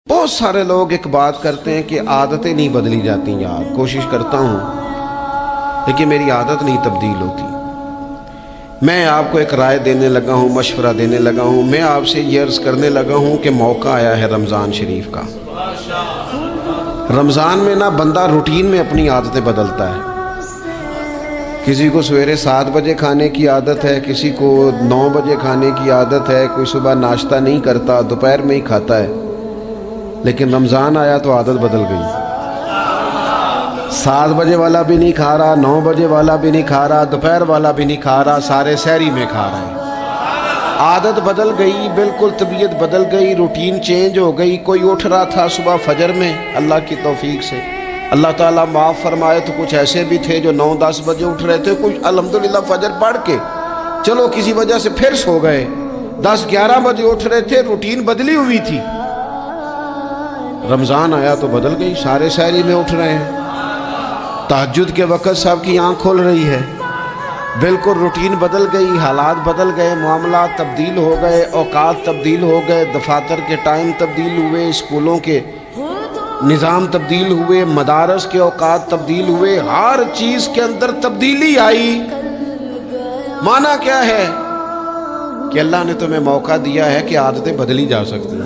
بہت سارے لوگ ایک بات کرتے ہیں کہ عادتیں نہیں بدلی جاتی یار، کوشش کرتا ہوں لیکن میری عادت نہیں تبدیل ہوتی۔ میں آپ کو ایک رائے دینے لگا ہوں، مشورہ دینے لگا ہوں، میں آپ سے یہ عرض کرنے لگا ہوں کہ موقع آیا ہے رمضان شریف کا۔ رمضان میں نا بندہ روٹین میں اپنی عادتیں بدلتا ہے۔ کسی کو سویرے 7 بجے کھانے کی عادت ہے، کسی کو 9 بجے کھانے کی عادت ہے، کوئی صبح ناشتہ نہیں کرتا، دوپہر میں ہی کھاتا ہے۔ لیکن رمضان آیا تو عادت بدل گئی۔ 7 بجے والا بھی نہیں کھا رہا، 9 بجے والا بھی نہیں کھا رہا، دوپہر والا بھی نہیں کھا رہا، سارے سحری میں کھا رہے ہیں۔ عادت بدل گئی، بالکل طبیعت بدل گئی، روٹین چینج ہو گئی۔ کوئی اٹھ رہا تھا صبح فجر میں، اللہ کی توفیق سے اللہ تعالیٰ معاف فرمائے تو کچھ ایسے بھی تھے جو 9-10 بجے اٹھ رہے تھے، کچھ الحمدللہ فجر پڑھ کے چلو کسی وجہ سے پھر سو گئے، 10-11 بجے اٹھ رہے تھے، روٹین بدلی ہوئی تھی۔ رمضان آیا تو بدل گئی، سارے سحری میں اٹھ رہے ہیں، تہجد کے وقت سب کی آنکھ کھل رہی ہے، بالکل روٹین بدل گئی، حالات بدل گئے، معاملات تبدیل ہو گئے، اوقات تبدیل ہو گئے، دفاتر کے ٹائم تبدیل ہوئے، اسکولوں کے نظام تبدیل ہوئے، مدارس کے اوقات تبدیل ہوئے، ہر چیز کے اندر تبدیلی آئی۔ معنی کیا ہے کہ اللہ نے تمہیں موقع دیا ہے کہ عادتیں بدلی جا سکتی ہیں۔